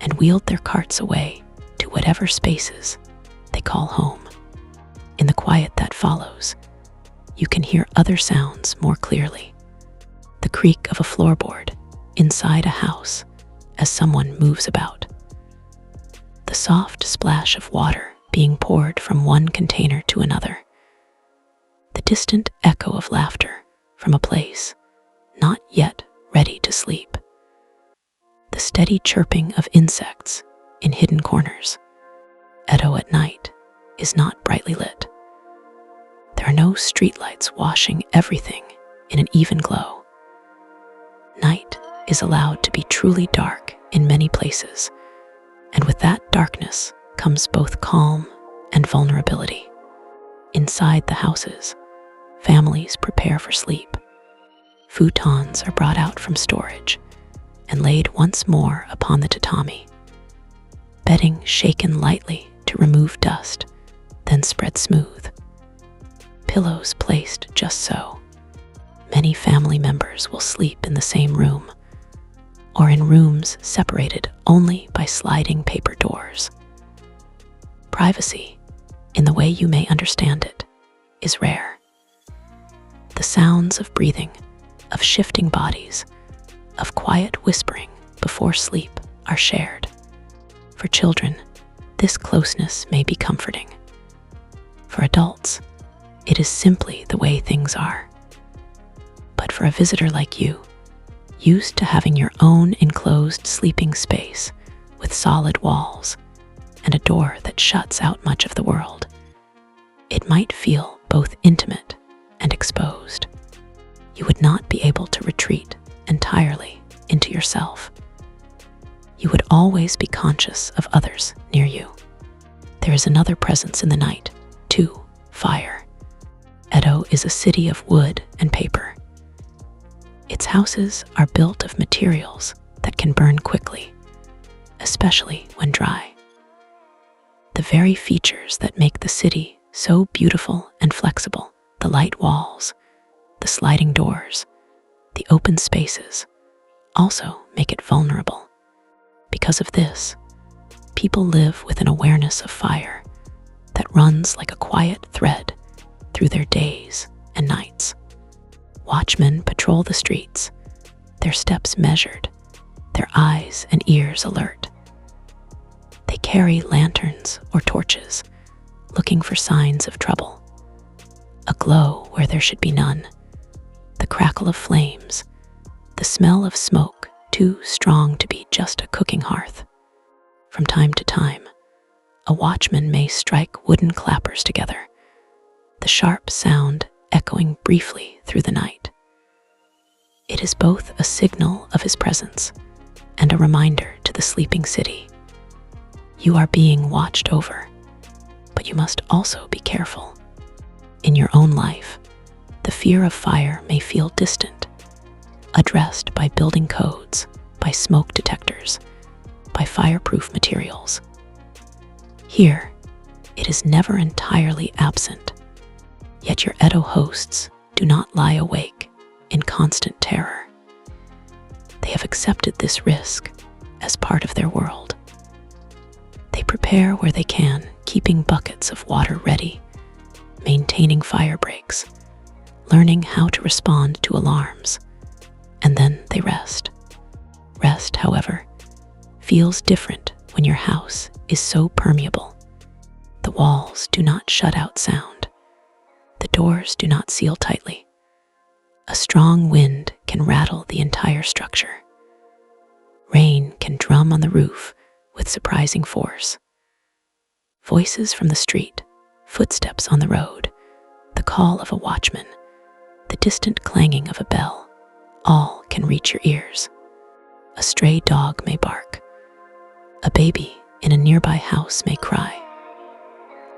and wheeled their carts away to whatever spaces they call home. In the quiet that follows, you can hear other sounds more clearly. The creak of a floorboard inside a house as someone moves about. The soft splash of water being poured from one container to another. The distant echo of laughter from a place not yet ready to sleep. The steady chirping of insects in hidden corners. Edo at night is not brightly lit. There are no streetlights washing everything in an even glow. Night is allowed to be truly dark in many places, and with that darkness comes both calm and vulnerability. Inside the houses, families prepare for sleep. Futons are brought out from storage and laid once more upon the tatami. Bedding shaken lightly to remove dust, then spread smooth. Pillows placed just so. Many family members will sleep in the same room, or in rooms separated only by sliding paper doors. Privacy, in the way you may understand it, is rare. The sounds of breathing, of shifting bodies, of quiet whispering before sleep are shared. For children, this closeness may be comforting. For adults, it is simply the way things are. But for a visitor like you, used to having your own enclosed sleeping space with solid walls and a door that shuts out much of the world, it might feel both intimate and exposed. You would not be able to retreat entirely into yourself. You would always be conscious of others near you. There is another presence in the night, too: fire. Edo is a city of wood and paper. Its houses are built of materials that can burn quickly, especially when dry. The very features that make the city so beautiful and flexible, the light walls, the sliding doors, the open spaces, also make it vulnerable. Because of this, people live with an awareness of fire that runs like a quiet thread through their days and nights. Watchmen patrol the streets, their steps measured, their eyes and ears alert. They carry lanterns or torches, looking for signs of trouble. A glow where there should be none, the crackle of flames, the smell of smoke too strong to be just a cooking hearth. From time to time, a watchman may strike wooden clappers together, the sharp sound echoing briefly through the night. It is both a signal of his presence and a reminder to the sleeping city. You are being watched over, but you must also be careful. In your own life, the fear of fire may feel distant, addressed by building codes, by smoke detectors, by fireproof materials. Here, it is never entirely absent, yet your Edo hosts do not lie awake in constant terror. They have accepted this risk as part of their world. They prepare where they can, keeping buckets of water ready, maintaining fire breaks, learning how to respond to alarms, and then they rest. Rest, however, feels different when your house is so permeable. The walls do not shut out sound. The doors do not seal tightly. A strong wind can rattle the entire structure. Rain can drum on the roof with surprising force. Voices from the street, footsteps on the road, the call of a watchman, the distant clanging of a bell, all can reach your ears. A stray dog may bark. A baby in a nearby house may cry.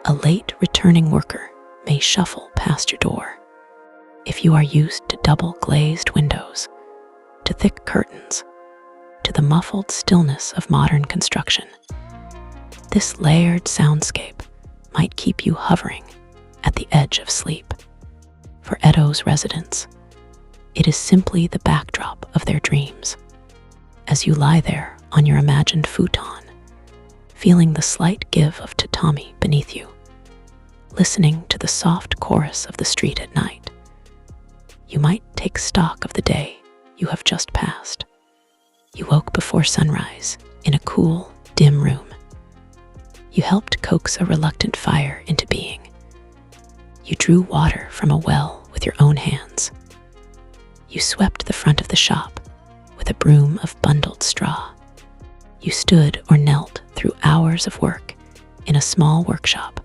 A late returning worker may shuffle past your door. If you are used to double glazed windows, to thick curtains, to the muffled stillness of modern construction, this layered soundscape might keep you hovering at the edge of sleep. For Edo's residents, it is simply the backdrop of their dreams. As you lie there on your imagined futon, feeling the slight give of tatami beneath you, listening to the soft chorus of the street at night, you might take stock of the day you have just passed. You woke before sunrise in a cool, dim room. You helped coax a reluctant fire into being. You drew water from a well with your own hands. You swept the front of the shop with a broom of bundled straw. You stood or knelt through hours of work in a small workshop,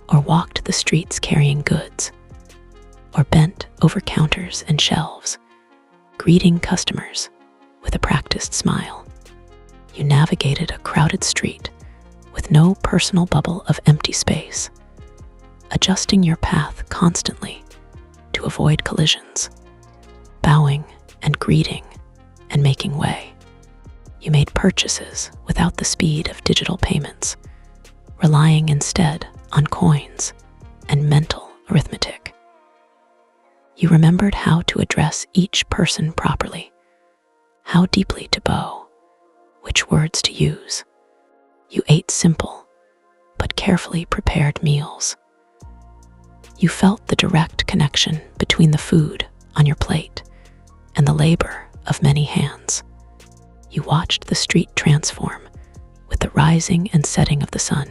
or walked the streets carrying goods, or bent over counters and shelves, greeting customers with a practiced smile. You navigated a crowded street with no personal bubble of empty space, adjusting your path constantly to avoid collisions, bowing and greeting and making way. You made purchases without the speed of digital payments, relying instead on coins and mental arithmetic. You remembered how to address each person properly, how deeply to bow, which words to use. You ate simple, but carefully prepared meals. You felt the direct connection between the food on your plate and the labor of many hands. You watched the street transform with the rising and setting of the sun,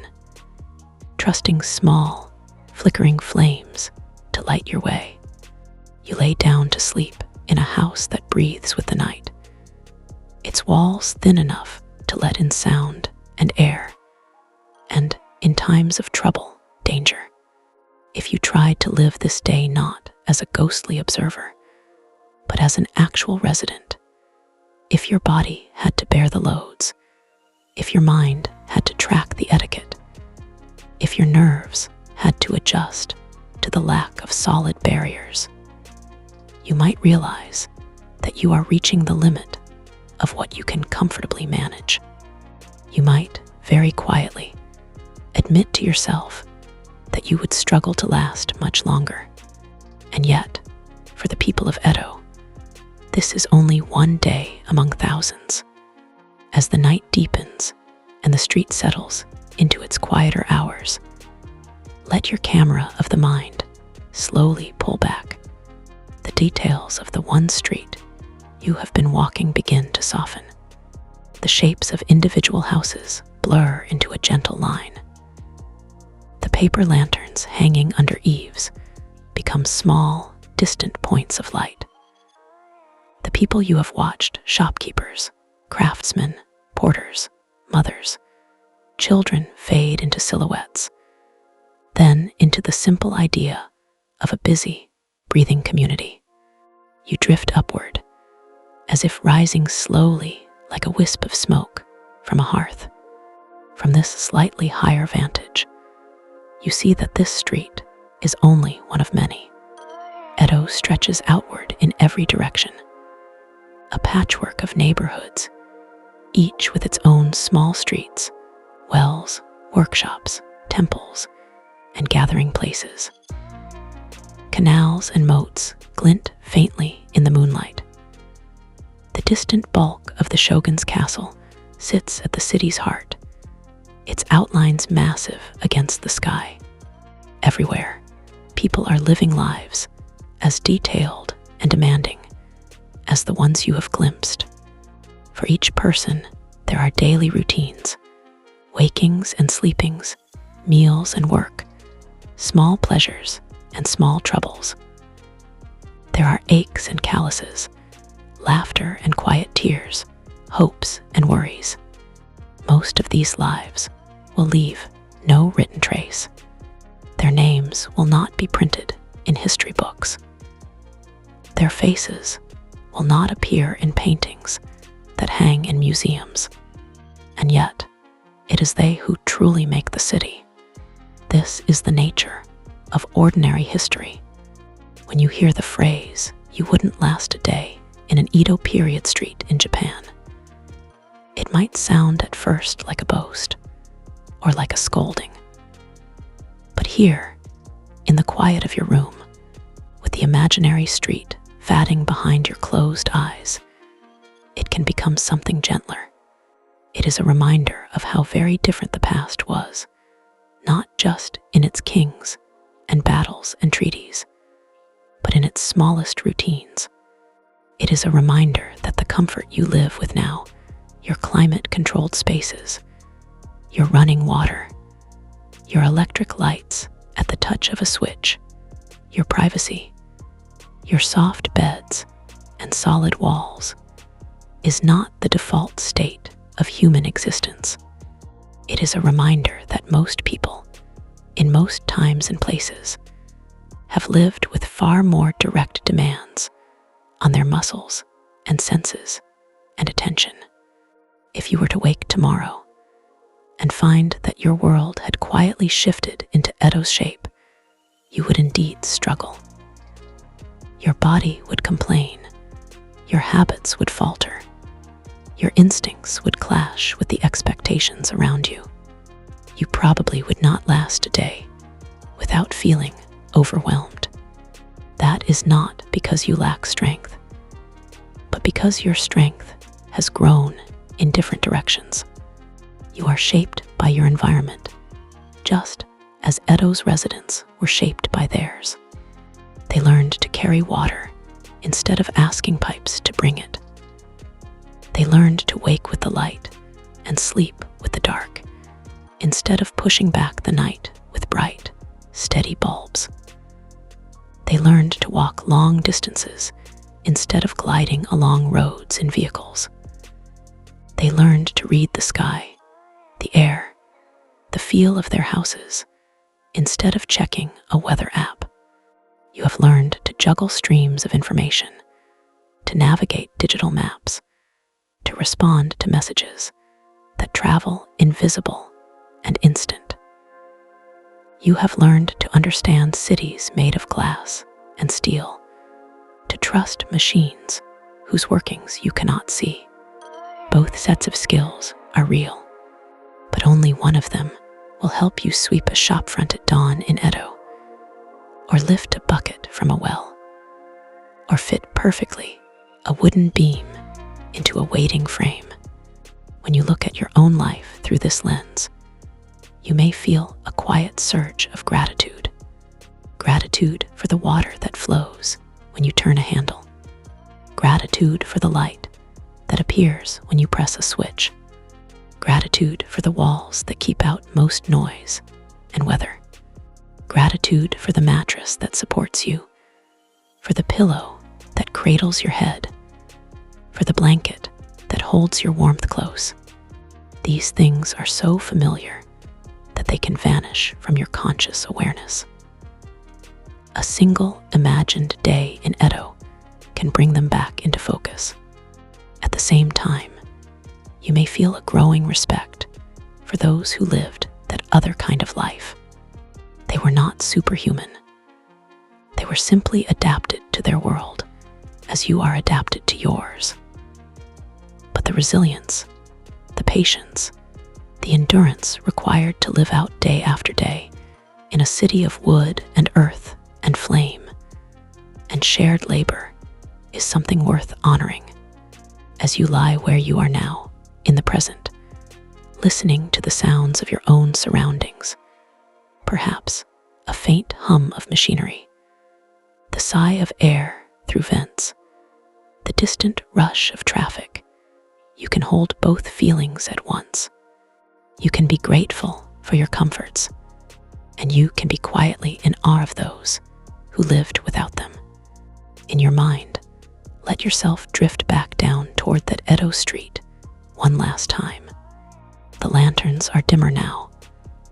trusting small, flickering flames to light your way. You lay down to sleep in a house that breathes with the night, its walls thin enough to let in sound and air, and in times of trouble, danger. If you tried to live this day not as a ghostly observer, but as an actual resident, if your body had to bear the loads, if your mind had to track the etiquette, if your nerves had to adjust to the lack of solid barriers, you might realize that you are reaching the limit of what you can comfortably manage. You might, very quietly, admit to yourself that you would struggle to last much longer. And yet, for the people of Edo, this is only one day among thousands. As the night deepens and the street settles into its quieter hours, let your camera of the mind slowly pull back. The details of the one street you have been walking begin to soften. The shapes of individual houses blur into a gentle line. The paper lanterns hanging under eaves become small, distant points of light. The people you have watched, shopkeepers, craftsmen, porters, mothers, children, fade into silhouettes, then into the simple idea of a busy, breathing community. You drift upward, as if rising slowly like a wisp of smoke from a hearth. From this slightly higher vantage, you see that this street is only one of many. Edo stretches outward in every direction, a patchwork of neighborhoods, each with its own small streets, wells, workshops, temples, and gathering places. Canals and moats glint faintly in the moonlight. The distant bulk of the shogun's castle sits at the city's heart, its outlines massive against the sky. Everywhere, people are living lives as detailed and demanding as the ones you have glimpsed. For each person, there are daily routines, wakings and sleepings, meals and work, small pleasures and small troubles. There are aches and calluses, laughter and quiet tears, hopes and worries. Most of these lives will leave no written trace. Their names will not be printed in history books. Their faces will not appear in paintings that hang in museums. And yet, it is they who truly make the city. This is the nature of ordinary history. When you hear the phrase, "you wouldn't last a day" in an Edo-Period street in Japan, it might sound at first like a boast or like a scolding. But here, in the quiet of your room, with the imaginary street fatting behind your closed eyes, it can become something gentler. It is a reminder of how very different the past was, not just in its kings and battles and treaties, but in its smallest routines. It is a reminder that the comfort you live with now, your climate-controlled spaces, your running water, your electric lights at the touch of a switch, your privacy, your soft beds and solid walls, is not the default state of human existence. It is a reminder that most people, in most times and places, have lived with far more direct demands on their muscles and senses and attention. If you were to wake tomorrow and find that your world had quietly shifted into Edo's shape, you would indeed struggle. Your body would complain, your habits would falter, your instincts would clash with the expectations around you. You probably would not last a day without feeling overwhelmed. That is not because you lack strength, but because your strength has grown in different directions. You are shaped by your environment, just as Edo's residents were shaped by theirs. They learned to carry water instead of asking pipes to bring it. They learned to wake with the light and sleep with the dark, instead of pushing back the night with bright, steady bulbs. They learned to walk long distances instead of gliding along roads in vehicles. They learned to read the sky, the air, the feel of their houses, instead of checking a weather app. You have learned to juggle streams of information, to navigate digital maps, to respond to messages that travel invisible and instant. You have learned to understand cities made of glass and steel, to trust machines whose workings you cannot see. Both sets of skills are real, but only one of them will help you sweep a shopfront at dawn in Edo, or lift a bucket from a well, or fit perfectly a wooden beam into a waiting frame. When you look at your own life through this lens, you may feel a quiet surge of gratitude. Gratitude for the water that flows when you turn a handle. Gratitude for the light that appears when you press a switch. Gratitude for the walls that keep out most noise and weather. Gratitude for the mattress that supports you, for the pillow that cradles your head, for the blanket that holds your warmth close. These things are so familiar that they can vanish from your conscious awareness. A single imagined day in Edo can bring them back into focus. At the same time, you may feel a growing respect for those who lived that other kind of life. They were not superhuman. They were simply adapted to their world as you are adapted to yours. But the resilience, the patience, the endurance required to live out day after day in a city of wood and earth and flame and shared labor is something worth honoring as you lie where you are now, in the present, listening to the sounds of your own surroundings, perhaps a faint hum of machinery, the sigh of air through vents, the distant rush of traffic. You can hold both feelings at once. You can be grateful for your comforts, and you can be quietly in awe of those who lived without them. In your mind, let yourself drift back down toward that Edo street one last time. The lanterns are dimmer now,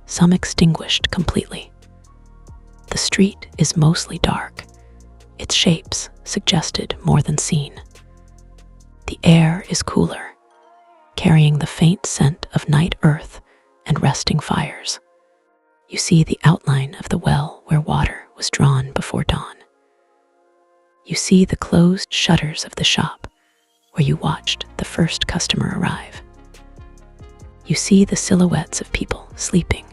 some extinguished completely. The street is mostly dark, its shapes suggested more than seen. The air is cooler, carrying the faint scent of night earth and resting fires. You see the outline of the well where water was drawn before dawn. You see the closed shutters of the shop where you watched the first customer arrive. You see the silhouettes of people sleeping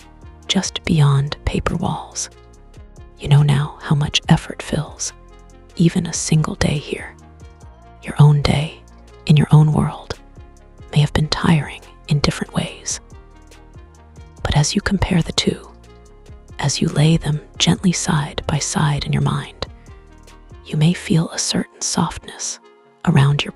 just beyond paper walls. You know now how much effort fills even a single day here. Your own day, in your own world, may have been tiring in different ways. But as you compare the two, as you lay them gently side by side in your mind, you may feel a certain softness around your